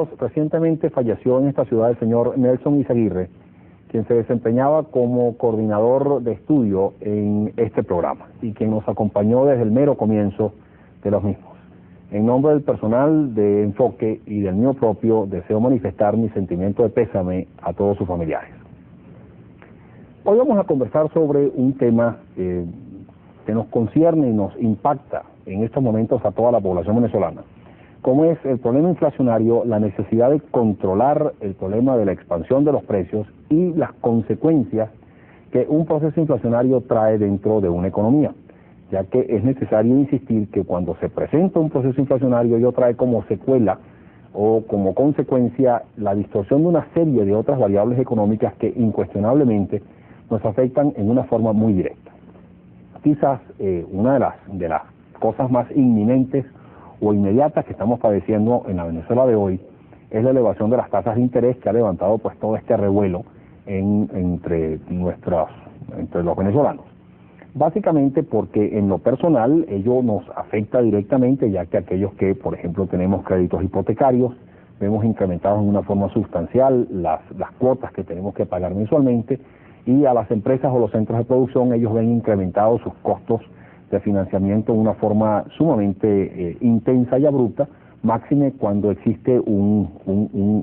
Carlos, recientemente falleció en esta ciudad el señor Nelson Izaguirre, quien se desempeñaba como coordinador de estudio en este programa y quien nos acompañó desde el mero comienzo de los mismos. En nombre del personal de Enfoque y del mío propio, deseo manifestar mi sentimiento de pésame a todos sus familiares. Hoy vamos a conversar sobre un tema que nos concierne y nos impacta en estos momentos a toda la población venezolana, como es el problema inflacionario, la necesidad de controlar el problema de la expansión de los precios y las consecuencias que un proceso inflacionario trae dentro de una economía, ya que es necesario insistir que cuando se presenta un proceso inflacionario ello trae como secuela o como consecuencia la distorsión de una serie de otras variables económicas que incuestionablemente nos afectan en una forma muy directa. Quizás una de las cosas más inminentes o inmediatas que estamos padeciendo en la Venezuela de hoy es la elevación de las tasas de interés que ha levantado pues todo este revuelo entre los venezolanos. Básicamente porque en lo personal ello nos afecta directamente, ya que aquellos que, por ejemplo, tenemos créditos hipotecarios, vemos incrementados en una forma sustancial las cuotas que tenemos que pagar mensualmente, y a las empresas o los centros de producción ellos ven incrementados sus costos de financiamiento de una forma sumamente intensa y abrupta, máxime cuando existe un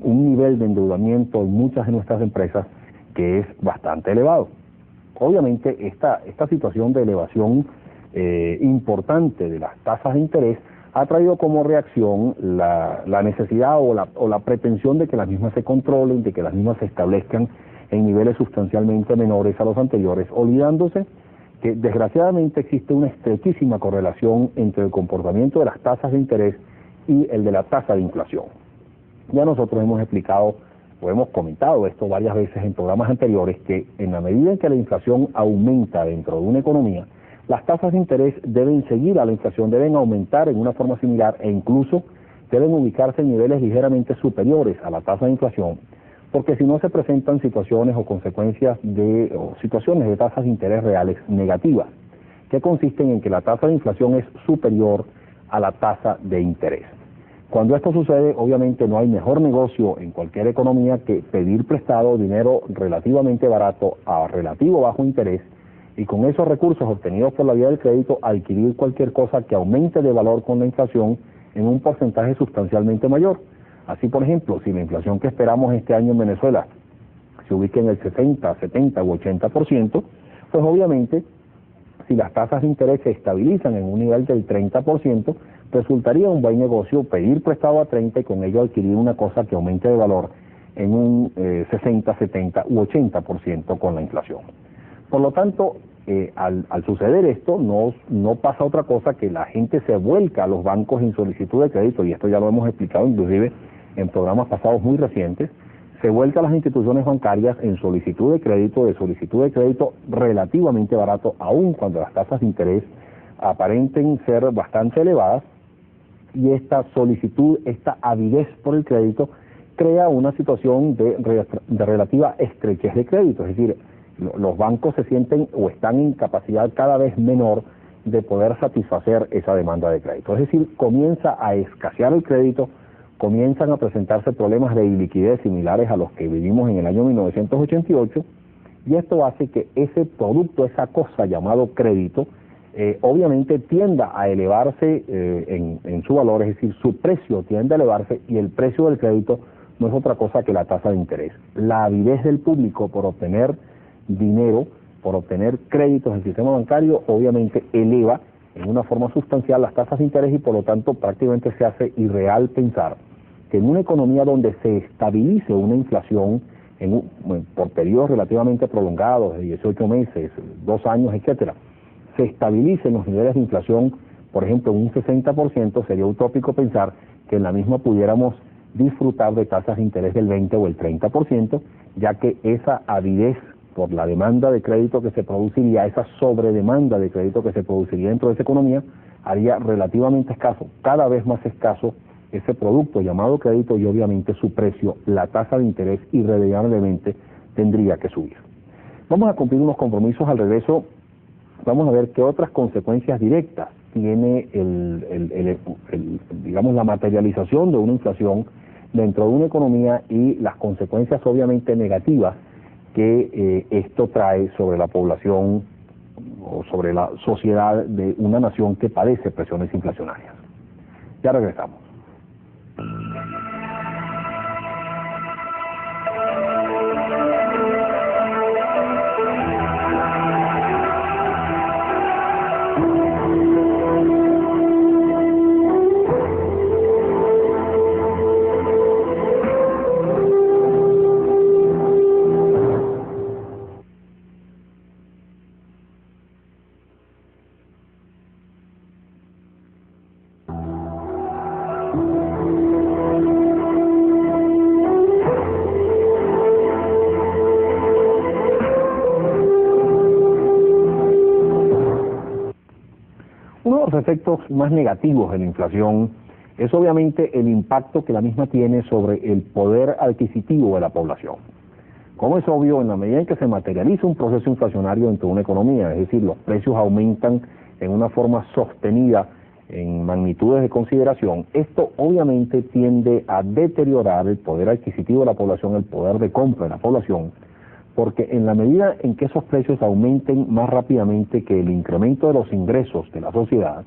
nivel de endeudamiento en muchas de nuestras empresas que es bastante elevado. Obviamente esta situación de elevación importante de las tasas de interés ha traído como reacción la necesidad o la pretensión de que las mismas se controlen, de que las mismas se establezcan en niveles sustancialmente menores a los anteriores, olvidándose que desgraciadamente existe una estrechísima correlación entre el comportamiento de las tasas de interés y el de la tasa de inflación. Ya nosotros hemos explicado o hemos comentado esto varias veces en programas anteriores, que en la medida en que la inflación aumenta dentro de una economía, las tasas de interés deben seguir a la inflación, deben aumentar en una forma similar e incluso deben ubicarse en niveles ligeramente superiores a la tasa de inflación, porque si no se presentan situaciones o consecuencias o situaciones de tasas de interés reales negativas, que consisten en que la tasa de inflación es superior a la tasa de interés. Cuando esto sucede, obviamente no hay mejor negocio en cualquier economía que pedir prestado dinero relativamente barato a relativo bajo interés y con esos recursos obtenidos por la vía del crédito adquirir cualquier cosa que aumente de valor con la inflación en un porcentaje sustancialmente mayor. Así, por ejemplo, si la inflación que esperamos este año en Venezuela se ubica en el 60, 70 u 80%, pues obviamente si las tasas de interés se estabilizan en un nivel del 30%, resultaría un buen negocio pedir prestado a 30 y con ello adquirir una cosa que aumente de valor en un 60, 70 u 80% con la inflación. Por lo tanto, al suceder esto, no pasa otra cosa que la gente se vuelca a los bancos en solicitud de crédito, y esto ya lo hemos explicado inclusive en programas pasados muy recientes, se vuelca a las instituciones bancarias en solicitud de crédito relativamente barato, aun cuando las tasas de interés aparenten ser bastante elevadas, y esta solicitud, esta avidez por el crédito, crea una situación de relativa estrechez de crédito, es decir, los bancos se sienten o están en capacidad cada vez menor de poder satisfacer esa demanda de crédito. Es decir, comienza a escasear el crédito, comienzan a presentarse problemas de iliquidez similares a los que vivimos en el año 1988, y esto hace que ese producto, esa cosa llamado crédito, obviamente tienda a elevarse en su valor, es decir, su precio tiende a elevarse, y el precio del crédito no es otra cosa que la tasa de interés. La avidez del público por obtener dinero, por obtener créditos en el sistema bancario, obviamente eleva en una forma sustancial las tasas de interés, y por lo tanto prácticamente se hace irreal pensar que en una economía donde se estabilice una inflación por periodos relativamente prolongados, de 18 meses, 2 años, etcétera, se estabilicen los niveles de inflación, por ejemplo, en un 60%, sería utópico pensar que en la misma pudiéramos disfrutar de tasas de interés del 20 o el 30%, ya que esa avidez por la demanda de crédito que se produciría, esa sobredemanda de crédito que se produciría dentro de esa economía, haría relativamente escaso, cada vez más escaso, ese producto llamado crédito, y obviamente su precio, la tasa de interés, irremediablemente tendría que subir. Vamos a cumplir unos compromisos al regreso. Vamos a ver qué otras consecuencias directas tiene digamos, la materialización de una inflación dentro de una economía y las consecuencias obviamente negativas que esto trae sobre la población o sobre la sociedad de una nación que padece presiones inflacionarias. Ya regresamos. Uno de los efectos más negativos de la inflación es obviamente el impacto que la misma tiene sobre el poder adquisitivo de la población. Como es obvio, en la medida en que se materializa un proceso inflacionario dentro de una economía, es decir, los precios aumentan en una forma sostenida en magnitudes de consideración, esto obviamente tiende a deteriorar el poder adquisitivo de la población, el poder de compra de la población, porque en la medida en que esos precios aumenten más rápidamente que el incremento de los ingresos de la sociedad,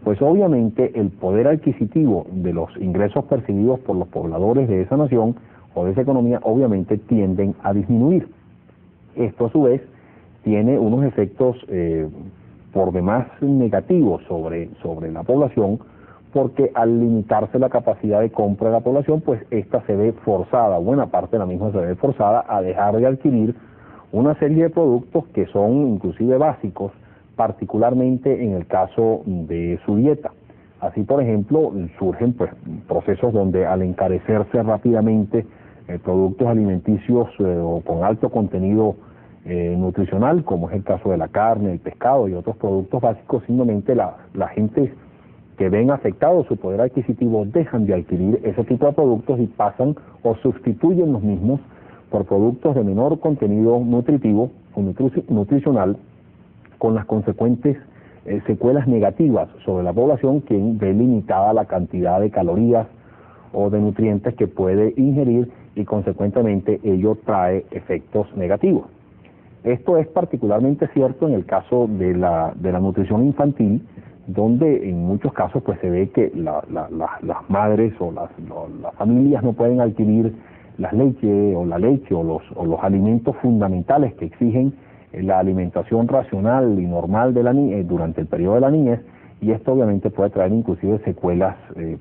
pues obviamente el poder adquisitivo de los ingresos percibidos por los pobladores de esa nación o de esa economía obviamente tienden a disminuir. Esto a su vez tiene unos efectos por demás negativos sobre la población, porque al limitarse la capacidad de compra de la población, pues esta se ve forzada, buena parte de la misma se ve forzada a dejar de adquirir una serie de productos que son inclusive básicos, particularmente en el caso de su dieta. Así, por ejemplo, surgen pues procesos donde al encarecerse rápidamente productos alimenticios o con alto contenido nutricional, como es el caso de la carne, el pescado y otros productos básicos, simplemente la gente que ven afectado su poder adquisitivo dejan de adquirir ese tipo de productos y pasan o sustituyen los mismos por productos de menor contenido nutritivo o nutricional, con las consecuentes secuelas negativas sobre la población, quien ve limitada la cantidad de calorías o de nutrientes que puede ingerir y consecuentemente ello trae efectos negativos. Esto es particularmente cierto en el caso de la nutrición infantil, donde en muchos casos pues se ve que las madres o las familias no pueden adquirir la leche o los alimentos fundamentales que exigen la alimentación racional y normal de durante el periodo de la niñez, y esto obviamente puede traer inclusive secuelas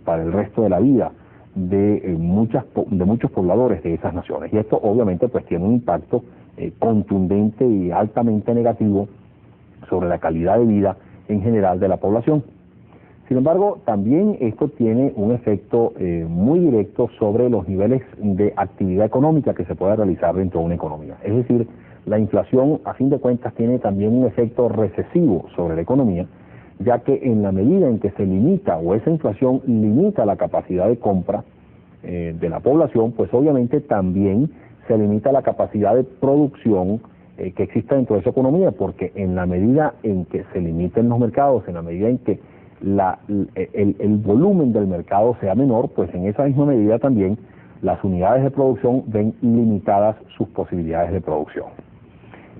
para el resto de la vida de muchos pobladores de esas naciones, y esto obviamente pues tiene un impacto contundente y altamente negativo sobre la calidad de vida en general de la población. Sin embargo, también esto tiene un efecto muy directo sobre los niveles de actividad económica que se puede realizar dentro de una economía. Es decir, la inflación, a fin de cuentas, tiene también un efecto recesivo sobre la economía, ya que en la medida en que se limita o esa inflación limita la capacidad de compra de la población, pues obviamente también se limita la capacidad de producción que exista dentro de esa economía, porque en la medida en que se limiten los mercados, en la medida en que el volumen del mercado sea menor, pues en esa misma medida también las unidades de producción ven limitadas sus posibilidades de producción.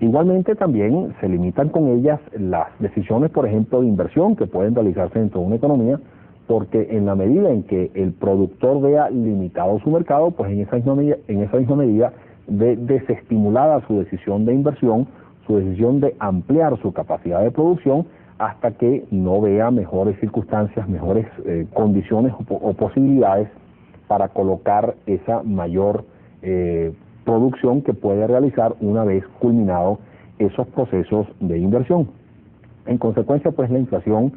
Igualmente también se limitan con ellas las decisiones, por ejemplo, de inversión que pueden realizarse dentro de una economía, porque en la medida en que el productor vea limitado su mercado, pues en esa misma medida ve desestimulada su decisión de inversión, su decisión de ampliar su capacidad de producción, hasta que no vea mejores circunstancias, mejores condiciones o posibilidades para colocar esa mayor producción que puede realizar una vez culminado esos procesos de inversión. En consecuencia, pues la inflación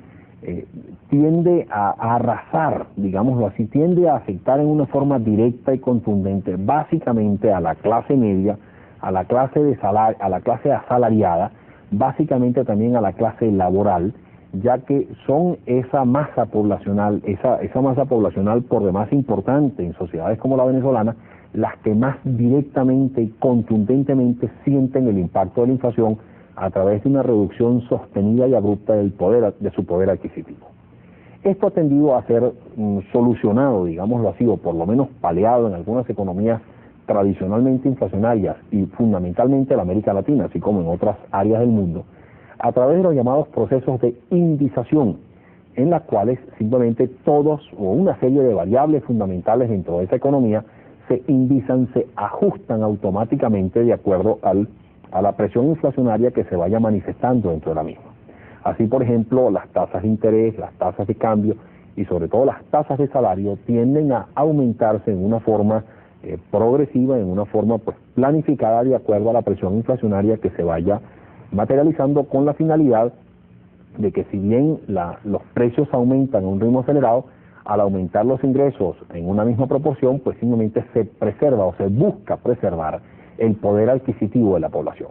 tiende a arrasar, digámoslo así, tiende a afectar en una forma directa y contundente básicamente a la clase media, a la clase asalariada, básicamente también a la clase laboral, ya que son esa masa poblacional, esa masa poblacional por demás importante en sociedades como la venezolana, las que más directamente y contundentemente sienten el impacto de la inflación a través de una reducción sostenida y abrupta de su poder adquisitivo. Esto ha tendido a ser solucionado, digámoslo así, o por lo menos paliado en algunas economías tradicionalmente inflacionarias y fundamentalmente en América Latina, así como en otras áreas del mundo, a través de los llamados procesos de indización, en las cuales simplemente todos o una serie de variables fundamentales dentro de esa economía se indizan, se ajustan automáticamente de acuerdo a la presión inflacionaria que se vaya manifestando dentro de la misma. Así, por ejemplo, las tasas de interés, las tasas de cambio y sobre todo las tasas de salario tienden a aumentarse en una forma progresiva, en una forma pues planificada de acuerdo a la presión inflacionaria que se vaya materializando, con la finalidad de que si bien los precios aumentan a un ritmo acelerado, al aumentar los ingresos en una misma proporción, pues simplemente se preserva o se busca preservar el poder adquisitivo de la población.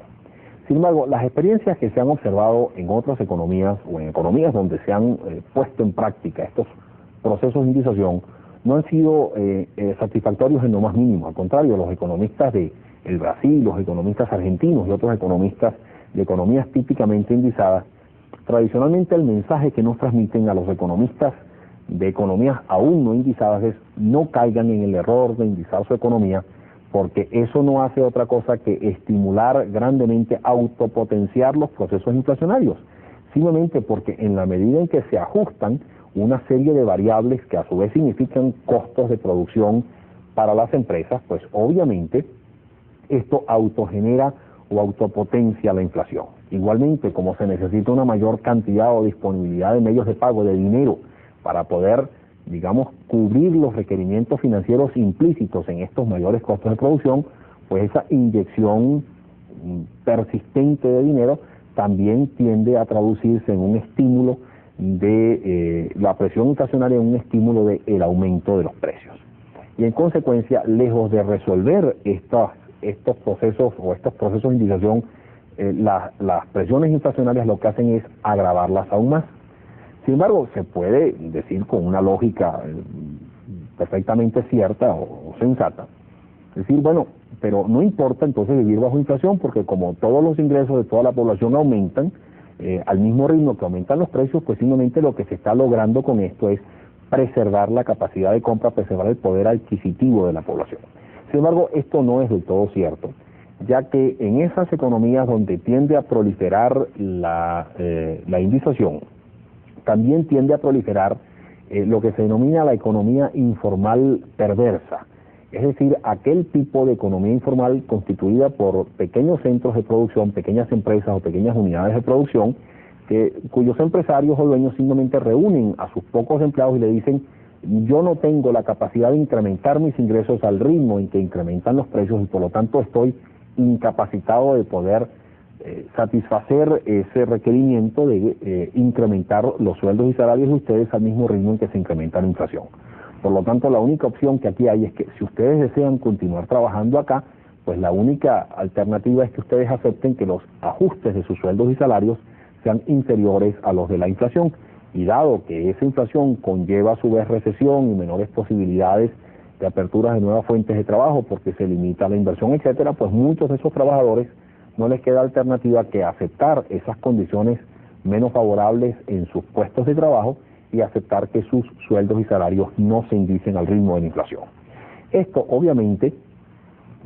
Sin embargo, las experiencias que se han observado en otras economías o en economías donde se han puesto en práctica estos procesos de indización no han sido satisfactorios en lo más mínimo. Al contrario, los economistas de el Brasil, los economistas argentinos y otros economistas de economías típicamente indizadas, tradicionalmente el mensaje que nos transmiten a los economistas de economías aún no indizadas es: no caigan en el error de indizar su economía, porque eso no hace otra cosa que estimular grandemente, autopotenciar los procesos inflacionarios, simplemente porque en la medida en que se ajustan una serie de variables que a su vez significan costos de producción para las empresas, pues obviamente esto autogenera o autopotencia la inflación. Igualmente, como se necesita una mayor cantidad o disponibilidad de medios de pago, de dinero, para poder, digamos, cubrir los requerimientos financieros implícitos en estos mayores costos de producción, pues esa inyección persistente de dinero también tiende a traducirse en un estímulo de la presión inflacionaria, en un estímulo del aumento de los precios. Y en consecuencia, lejos de resolver estos procesos de indización, las presiones inflacionarias lo que hacen es agravarlas aún más. Sin embargo, se puede decir con una lógica perfectamente cierta o sensata, decir, bueno, pero no importa entonces vivir bajo inflación, porque como todos los ingresos de toda la población aumentan al mismo ritmo que aumentan los precios, pues simplemente lo que se está logrando con esto es preservar la capacidad de compra, preservar el poder adquisitivo de la población. Sin embargo, esto no es del todo cierto, ya que en esas economías donde tiende a proliferar la indización, también tiende a proliferar lo que se denomina la economía informal perversa, es decir, aquel tipo de economía informal constituida por pequeños centros de producción, pequeñas empresas o pequeñas unidades de producción, cuyos empresarios o dueños simplemente reúnen a sus pocos empleados y le dicen: yo no tengo la capacidad de incrementar mis ingresos al ritmo en que incrementan los precios y por lo tanto estoy incapacitado de poder satisfacer ese requerimiento de incrementar los sueldos y salarios de ustedes al mismo ritmo en que se incrementa la inflación. Por lo tanto, la única opción que aquí hay es que si ustedes desean continuar trabajando acá, pues la única alternativa es que ustedes acepten que los ajustes de sus sueldos y salarios sean inferiores a los de la inflación. Y dado que esa inflación conlleva a su vez recesión y menores posibilidades de aperturas de nuevas fuentes de trabajo porque se limita la inversión, etcétera, pues muchos de esos trabajadores no les queda alternativa que aceptar esas condiciones menos favorables en sus puestos de trabajo y aceptar que sus sueldos y salarios no se indicen al ritmo de la inflación. Esto obviamente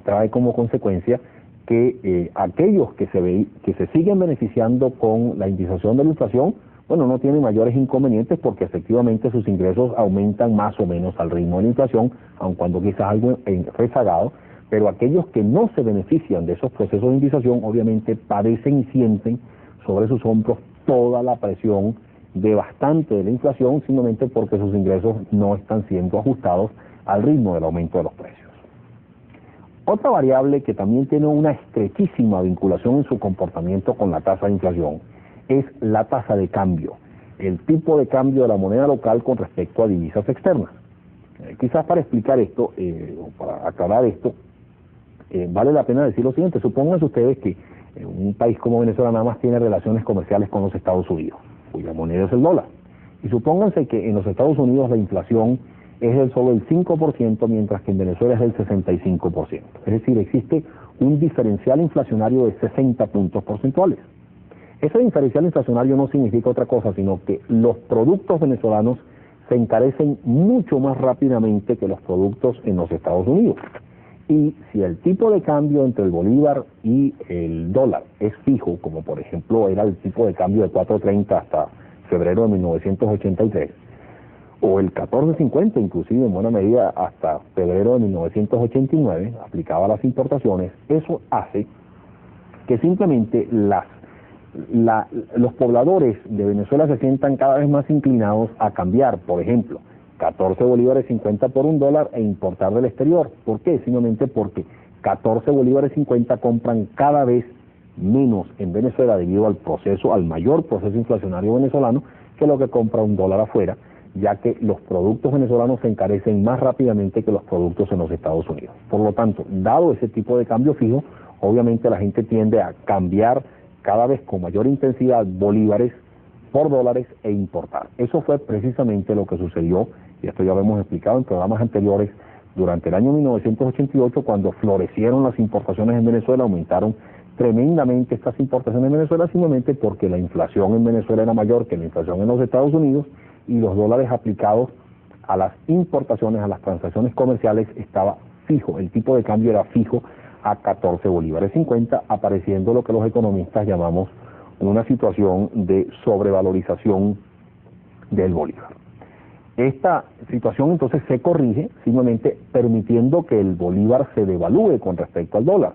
trae como consecuencia que aquellos que se siguen beneficiando con la indización de la inflación, bueno, no tienen mayores inconvenientes porque efectivamente sus ingresos aumentan más o menos al ritmo de la inflación, aun cuando quizás algo rezagado, pero aquellos que no se benefician de esos procesos de indización obviamente padecen y sienten sobre sus hombros toda la presión devastante de la inflación, simplemente porque sus ingresos no están siendo ajustados al ritmo del aumento de los precios. Otra variable que también tiene una estrechísima vinculación en su comportamiento con la tasa de inflación es la tasa de cambio, el tipo de cambio de la moneda local con respecto a divisas externas. Quizás para explicar esto, o para aclarar esto, vale la pena decir lo siguiente: supónganse ustedes que un país como Venezuela nada más tiene relaciones comerciales con los Estados Unidos, cuya moneda es el dólar. Y supónganse que en los Estados Unidos la inflación es del solo el 5%, mientras que en Venezuela es del 65%. Es decir, existe un diferencial inflacionario de 60 puntos porcentuales. Ese diferencial inflacionario no significa otra cosa, sino que los productos venezolanos se encarecen mucho más rápidamente que los productos en los Estados Unidos. Y si el tipo de cambio entre el bolívar y el dólar es fijo, como por ejemplo era el tipo de cambio de 4.30 hasta febrero de 1983, o el 14.50 inclusive en buena medida hasta febrero de 1989, aplicaba a las importaciones, eso hace que simplemente los pobladores de Venezuela se sientan cada vez más inclinados a cambiar, por ejemplo, 14 bolívares 50 por un dólar e importar del exterior. ¿Por qué? Simplemente porque 14 bolívares 50 compran cada vez menos en Venezuela debido al mayor proceso inflacionario venezolano que lo que compra un dólar afuera, ya que los productos venezolanos se encarecen más rápidamente que los productos en los Estados Unidos. Por lo tanto, dado ese tipo de cambio fijo, obviamente la gente tiende a cambiar cada vez con mayor intensidad bolívares por dólares e importar. Eso fue precisamente lo que sucedió, y esto ya lo hemos explicado en programas anteriores, durante el año 1988, cuando florecieron las importaciones en Venezuela, aumentaron tremendamente estas importaciones en Venezuela, simplemente porque la inflación en Venezuela era mayor que la inflación en los Estados Unidos, y los dólares aplicados a las importaciones, a las transacciones comerciales, estaba fijo, el tipo de cambio era fijo a 14 bolívares 50, apareciendo lo que los economistas llamamos una situación de sobrevalorización del bolívar. Esta situación entonces se corrige simplemente permitiendo que el bolívar se devalúe con respecto al dólar,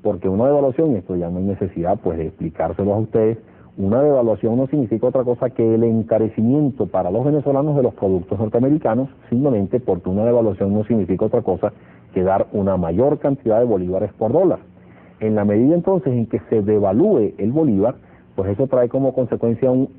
porque una devaluación, y esto ya no hay necesidad pues de explicárselo a ustedes, una devaluación no significa otra cosa que el encarecimiento para los venezolanos de los productos norteamericanos, simplemente porque una devaluación no significa otra cosa que dar una mayor cantidad de bolívares por dólar. En la medida entonces en que se devalúe el bolívar, pues eso trae como consecuencia un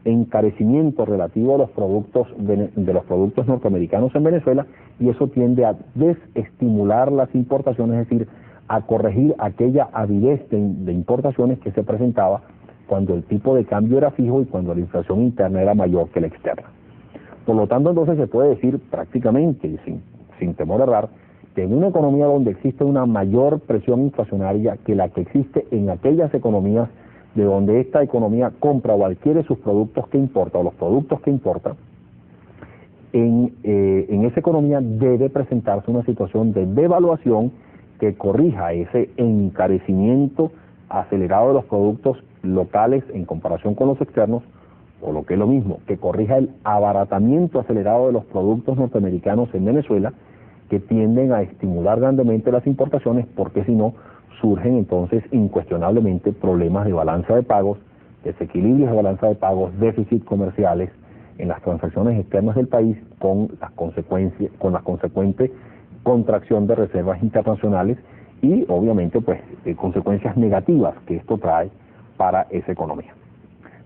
encarecimiento relativo a los productos de los productos norteamericanos en Venezuela, y eso tiende a desestimular las importaciones, es decir, a corregir aquella avidez de importaciones que se presentaba cuando el tipo de cambio era fijo y cuando la inflación interna era mayor que la externa. Por lo tanto, entonces se puede decir prácticamente, sin temor a errar, que en una economía donde existe una mayor presión inflacionaria que la que existe en aquellas economías de donde esta economía compra o adquiere sus productos que importa o los productos que importa, en esa economía debe presentarse una situación de devaluación que corrija ese encarecimiento acelerado de los productos locales en comparación con los externos, o lo que es lo mismo, que corrija el abaratamiento acelerado de los productos norteamericanos en Venezuela, que tienden a estimular grandemente las importaciones, porque si no, surgen entonces incuestionablemente problemas de balanza de pagos, desequilibrios de balanza de pagos, déficits comerciales en las transacciones externas del país, con la consecuente contracción de reservas internacionales y obviamente pues consecuencias negativas que esto trae para esa economía.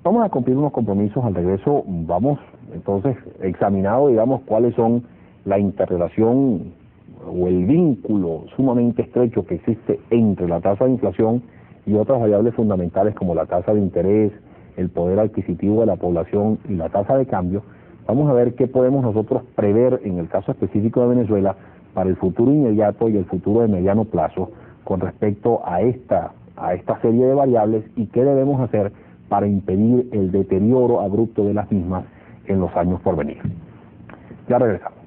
Vamos a cumplir unos compromisos. Al regreso vamos entonces examinado, digamos, cuáles son la interrelación o el vínculo sumamente estrecho que existe entre la tasa de inflación y otras variables fundamentales como la tasa de interés, el poder adquisitivo de la población y la tasa de cambio. Vamos a ver qué podemos nosotros prever en el caso específico de Venezuela para el futuro inmediato y el futuro de mediano plazo con respecto a esta serie de variables, y qué debemos hacer para impedir el deterioro abrupto de las mismas en los años por venir. Ya regresamos.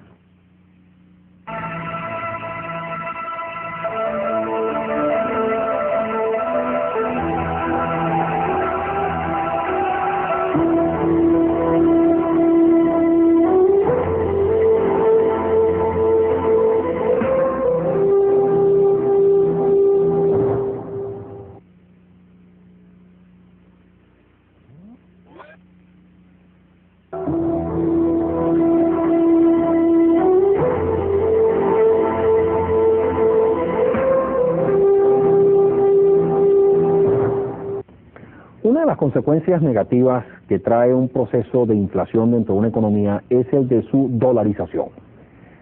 Una de las consecuencias negativas que trae un proceso de inflación dentro de una economía es el de su dolarización.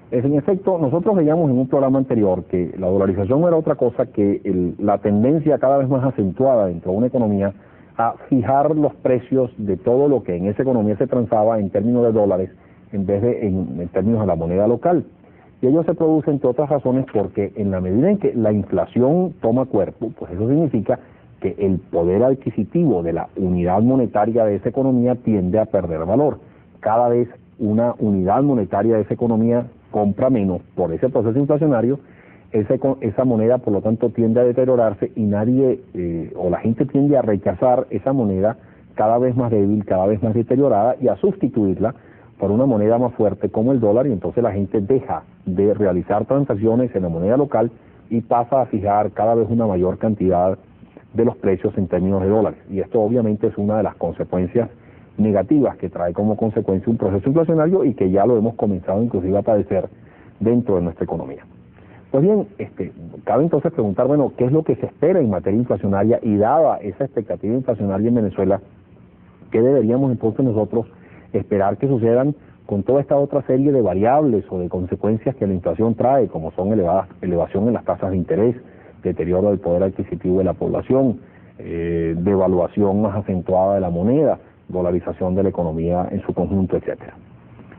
En efecto, nosotros veíamos en un programa anterior que la dolarización no era otra cosa que la tendencia cada vez más acentuada dentro de una economía a fijar los precios de todo lo que en esa economía se transaba en términos de dólares en vez de en términos de la moneda local. Y ello se produce, entre otras razones, porque en la medida en que la inflación toma cuerpo, pues eso significa que el poder adquisitivo de la unidad monetaria de esa economía tiende a perder valor. Cada vez una unidad monetaria de esa economía compra menos por ese proceso inflacionario, esa moneda por lo tanto tiende a deteriorarse y nadie o la gente tiende a rechazar esa moneda cada vez más débil, cada vez más deteriorada y a sustituirla por una moneda más fuerte como el dólar, y entonces la gente deja de realizar transacciones en la moneda local y pasa a fijar cada vez una mayor cantidad de los precios en términos de dólares. Y esto obviamente es una de las consecuencias negativas que trae como consecuencia un proceso inflacionario y que ya lo hemos comenzado inclusive a padecer dentro de nuestra economía. Pues bien, cabe entonces preguntar, bueno, ¿qué es lo que se espera en materia inflacionaria? Y dada esa expectativa inflacionaria en Venezuela, ¿qué deberíamos entonces nosotros esperar que sucedan con toda esta otra serie de variables o de consecuencias que la inflación trae, como son elevación en las tasas de interés, deterioro del poder adquisitivo de la población, devaluación más acentuada de la moneda, dolarización de la economía en su conjunto, etcétera?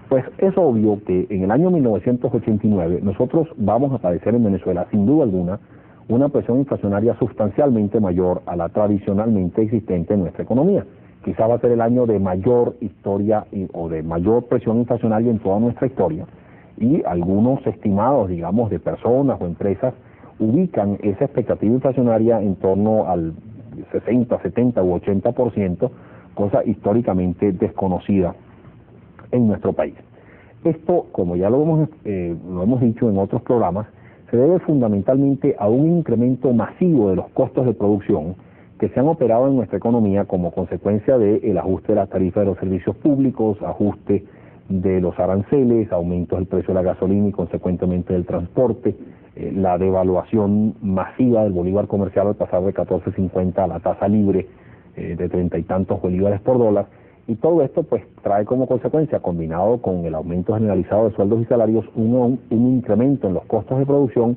Pues es obvio que en el año 1989 nosotros vamos a padecer en Venezuela, sin duda alguna, una presión inflacionaria sustancialmente mayor a la tradicionalmente existente en nuestra economía. Quizá va a ser el año de mayor historia o de mayor presión inflacionaria en toda nuestra historia, y algunos estimados, digamos, de personas o empresas ubican esa expectativa inflacionaria en torno al 60, 70 u 80%, cosa históricamente desconocida en nuestro país. Esto, como ya lo hemos dicho en otros programas, se debe fundamentalmente a un incremento masivo de los costos de producción que se han operado en nuestra economía como consecuencia del ajuste de la tarifa de los servicios públicos, ajuste de los aranceles, aumentos del precio de la gasolina y consecuentemente del transporte, la devaluación masiva del bolívar comercial al pasar de 14.50 a la tasa libre de 30 y tantos bolívares por dólar. Y todo esto pues trae como consecuencia, combinado con el aumento generalizado de sueldos y salarios, un incremento en los costos de producción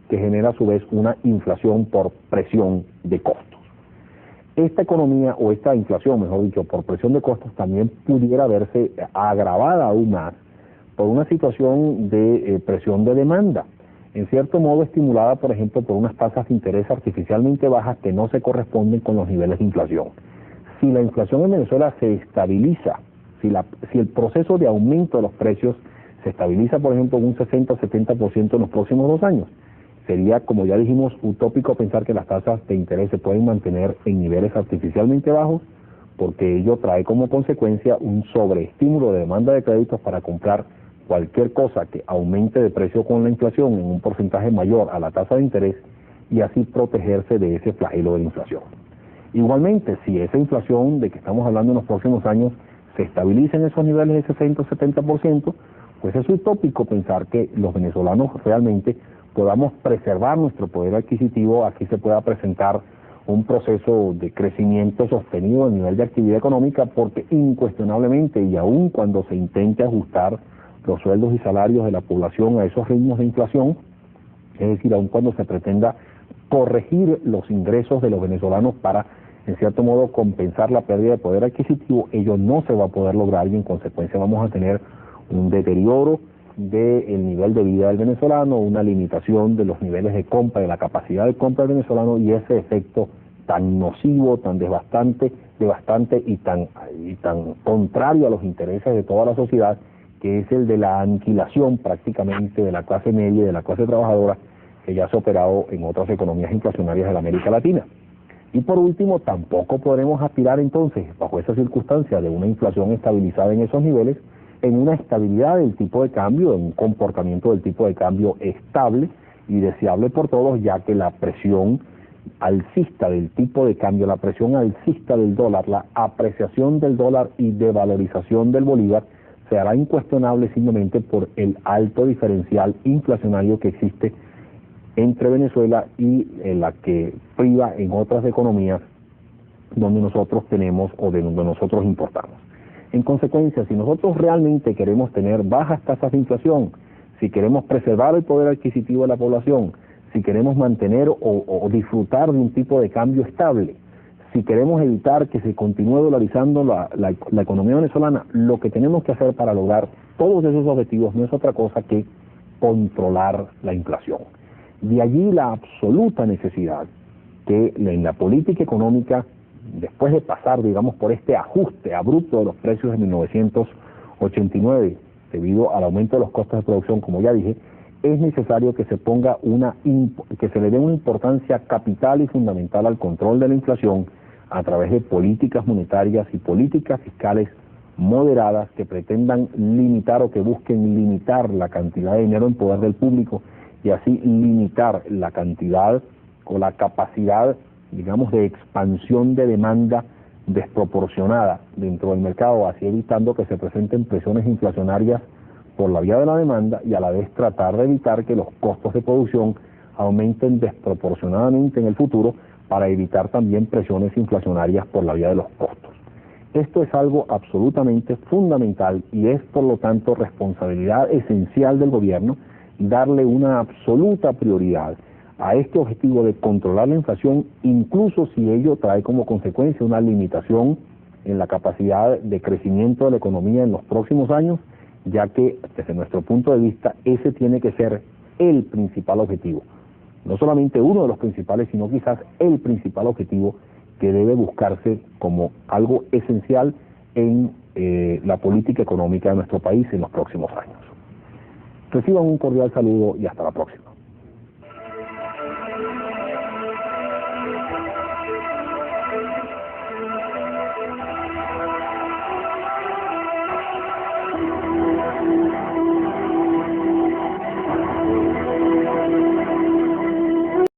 que genera a su vez una inflación por presión de costos. Esta economía, o esta inflación, mejor dicho, por presión de costos, también pudiera verse agravada aún más por una situación de presión de demanda, en cierto modo estimulada, por ejemplo, por unas tasas de interés artificialmente bajas que no se corresponden con los niveles de inflación. Si la inflación en Venezuela se estabiliza, si el proceso de aumento de los precios se estabiliza, por ejemplo, en un 60 o 70% en los próximos 2 años, sería, como ya dijimos, utópico pensar que las tasas de interés se pueden mantener en niveles artificialmente bajos, porque ello trae como consecuencia un sobreestímulo de demanda de créditos para comprar cualquier cosa que aumente de precio con la inflación en un porcentaje mayor a la tasa de interés y así protegerse de ese flagelo de la inflación. Igualmente, si esa inflación de que estamos hablando en los próximos años se estabiliza en esos niveles de 60 o 70%, pues es utópico pensar que los venezolanos realmente podamos preservar nuestro poder adquisitivo, aquí se pueda presentar un proceso de crecimiento sostenido a nivel de actividad económica, porque incuestionablemente, y aun cuando se intente ajustar los sueldos y salarios de la población a esos ritmos de inflación, es decir, aun cuando se pretenda corregir los ingresos de los venezolanos para, en cierto modo, compensar la pérdida de poder adquisitivo, ello no se va a poder lograr y en consecuencia vamos a tener un deterioro del nivel de vida del venezolano, una limitación de los niveles de compra, de la capacidad de compra del venezolano, y ese efecto tan nocivo, tan devastante y tan contrario a los intereses de toda la sociedad, que es el de la aniquilación prácticamente de la clase media y de la clase trabajadora, que ya se ha operado en otras economías inflacionarias de la América Latina. Y por último, tampoco podremos aspirar entonces, bajo esa circunstancia de una inflación estabilizada en esos niveles, en una estabilidad del tipo de cambio, en un comportamiento del tipo de cambio estable y deseable por todos, ya que la presión alcista del tipo de cambio, la presión alcista del dólar, la apreciación del dólar y devalorización del bolívar se hará incuestionable simplemente por el alto diferencial inflacionario que existe entre Venezuela y la que priva en otras economías donde nosotros tenemos o de donde nosotros importamos. En consecuencia, si nosotros realmente queremos tener bajas tasas de inflación, si queremos preservar el poder adquisitivo de la población, si queremos mantener o disfrutar de un tipo de cambio estable, si queremos evitar que se continúe dolarizando la economía venezolana, lo que tenemos que hacer para lograr todos esos objetivos no es otra cosa que controlar la inflación. De allí la absoluta necesidad que en la política económica, después de pasar, digamos, por este ajuste abrupto de los precios de 1989 89, debido al aumento de los costos de producción, como ya dije, es necesario que se ponga que se le dé una importancia capital y fundamental al control de la inflación a través de políticas monetarias y políticas fiscales moderadas que pretendan limitar o que busquen limitar la cantidad de dinero en poder del público y así limitar la cantidad o la capacidad, digamos, de expansión de demanda desproporcionada dentro del mercado, así evitando que se presenten presiones inflacionarias por la vía de la demanda y a la vez tratar de evitar que los costos de producción aumenten desproporcionadamente en el futuro para evitar también presiones inflacionarias por la vía de los costos. Esto es algo absolutamente fundamental y es por lo tanto responsabilidad esencial del gobierno darle una absoluta prioridad a este objetivo de controlar la inflación, incluso si ello trae como consecuencia una limitación en la capacidad de crecimiento de la economía en los próximos años, ya que desde nuestro punto de vista ese tiene que ser el principal objetivo. No solamente uno de los principales, sino quizás el principal objetivo que debe buscarse como algo esencial en la política económica de nuestro país en los próximos años. Reciban un cordial saludo y hasta la próxima.